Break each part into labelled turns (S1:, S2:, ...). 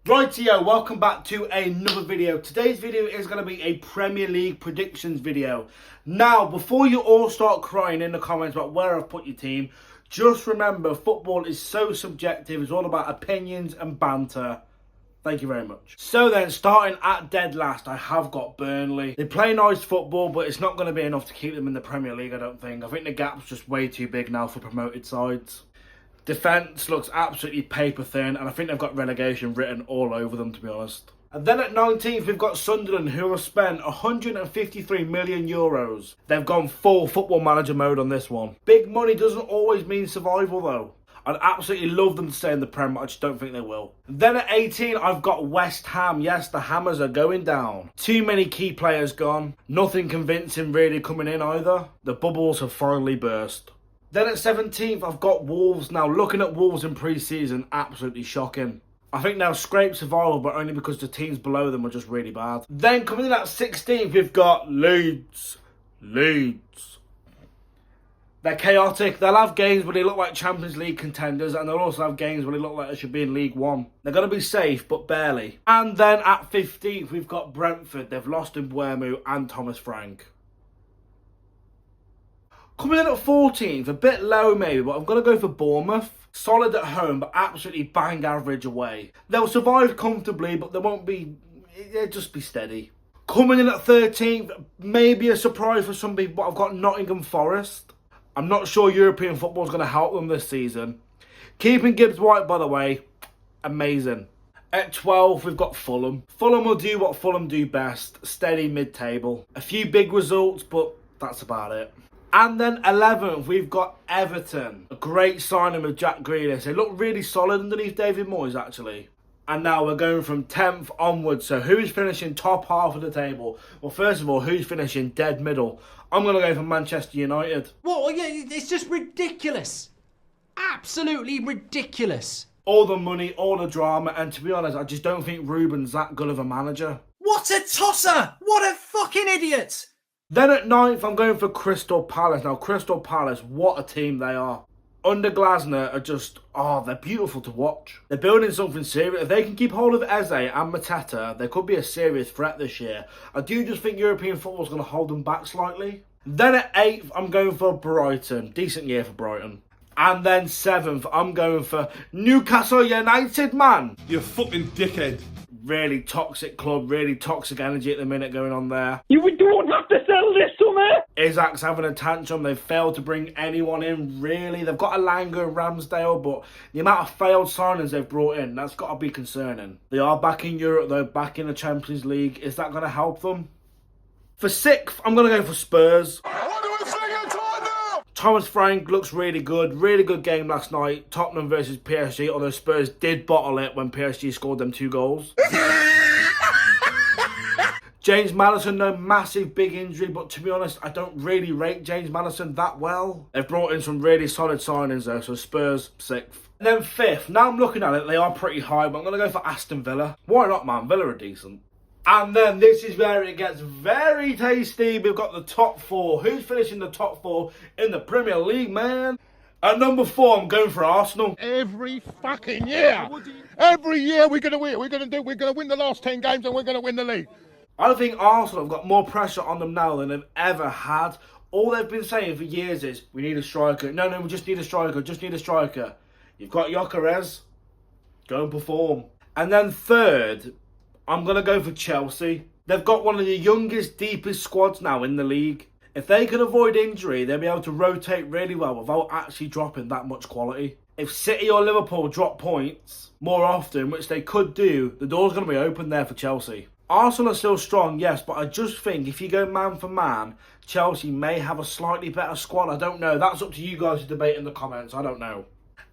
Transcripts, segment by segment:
S1: Rightio, welcome back to another video. Today's video is going to be a Premier League predictions video. Now, before you all start crying in the comments about where I've put your team, just remember football is so subjective. It's all about opinions and banter. Thank you very much. So then, starting at dead last, I have got Burnley. They play nice football, but it's not going to be enough to keep them in the Premier League, I don't think. I think the gap's just way too big now for promoted sides. Defence looks absolutely paper thin, and I think they've got relegation written all over them, to be honest. And then at 19th, we've got Sunderland, who have spent 153 million euros. They've gone full football manager mode on this one. Big money doesn't always mean survival, though. I'd absolutely love them to stay in the Prem, but I just don't think they will. Then at 18, I've got West Ham. Yes, the Hammers are going down. Too many key players gone. Nothing convincing really coming in either. The bubbles have finally burst. Then at 17th, I've got Wolves. Now, looking at Wolves in pre-season, absolutely shocking. I think they'll scrape survival, but only because the teams below them are just really bad. Then coming in at 16th, we've got Leeds. They're chaotic. They'll have games where they look like Champions League contenders, and they'll also have games where they look like they should be in League One. They're going to be safe, but barely. And then at 15th, we've got Brentford. They've lost Mbuemo and Thomas Frank. Coming in at 14th, a bit low maybe, but I'm going to go for Bournemouth. Solid at home, but absolutely bang average away. They'll survive comfortably, but they'll just be steady. Coming in at 13th, maybe a surprise for some people, but I've got Nottingham Forest. I'm not sure European football is going to help them this season. Keeping Gibbs White, by the way, amazing. At 12th, we've got Fulham. Fulham will do what Fulham do best, steady mid-table. A few big results, but that's about it. And then 11th, we've got Everton. A great signing with Jack Grealish. They look really solid underneath David Moyes, actually. And now we're going from 10th onwards. So who's finishing top half of the table? Well, first of all, who's finishing dead middle? I'm going to go for Manchester United.
S2: What? Yeah, it's just ridiculous. Absolutely ridiculous.
S1: All the money, all the drama. And to be honest, I just don't think Ruben's that good of a manager.
S2: What a tosser! What a fucking idiot!
S1: Then at 9th, I'm going for Crystal Palace. Now, Crystal Palace, what a team they are. Under Glasner are just, they're beautiful to watch. They're building something serious. If they can keep hold of Eze and Mateta, they could be a serious threat this year. I do just think European football is going to hold them back slightly. Then at 8th, I'm going for Brighton. Decent year for Brighton. And then 7th, I'm going for Newcastle United, man.
S3: You fucking dickhead.
S1: Really toxic club, really toxic energy at the minute going on there.
S4: You don't have to sell this to me!
S1: Isaac's having a tantrum. They've failed to bring anyone in, really. They've got Alanga and Ramsdale, but the amount of failed signings they've brought in, that's got to be concerning. They are back in Europe, though, back in the Champions League. Is that going to help them? For 6th, I'm going to go for Spurs.
S3: What do we think of Tottenham?
S1: Thomas Frank looks really good game last night. Tottenham versus PSG, although Spurs did bottle it when PSG scored them 2 goals. James Maddison, no massive big injury, but to be honest, I don't really rate James Maddison that well. They've brought in some really solid signings though, so Spurs 6th. And then 5th, now I'm looking at it, they are pretty high, but I'm going to go for Aston Villa. Why not, man? Villa are decent. And then this is where it gets very tasty. We've got the top 4. Who's finishing the top 4 in the Premier League, man? At number 4, I'm going for Arsenal.
S3: Every fucking year. Every year we're going to win. We're going to win the last 10 games and we're going to win the league.
S1: I think Arsenal have got more pressure on them now than they've ever had. All they've been saying for years is, we need a striker. No, we just need a striker. Just need a striker. You've got Gyökeres. Go and perform. And then 3rd, I'm going to go for Chelsea. They've got one of the youngest, deepest squads now in the league. If they can avoid injury, they'll be able to rotate really well without actually dropping that much quality. If City or Liverpool drop points more often, which they could do, the door's going to be open there for Chelsea. Arsenal are still strong, yes, but I just think if you go man for man, Chelsea may have a slightly better squad. I don't know. That's up to you guys to debate in the comments. I don't know.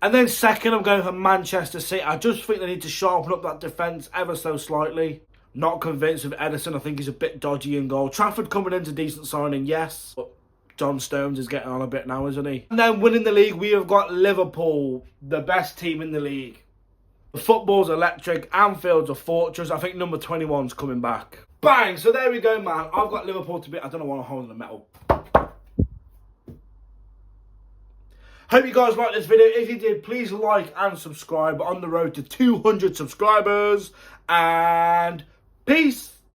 S1: And then 2nd, I'm going for Manchester City. I just think they need to sharpen up that defence ever so slightly. Not convinced with Edison. I think he's a bit dodgy in goal. Trafford coming into decent signing, yes. But John Stones is getting on a bit now, isn't he? And then winning the league, we have got Liverpool, the best team in the league. The football's electric. Anfield's a fortress. I think number 21's coming back. Bang! So there we go, man. I've got Liverpool to beat. I don't know why I'm holding the metal. Hope you guys liked this video. If you did, please like and subscribe. On the road to 200 subscribers. And peace.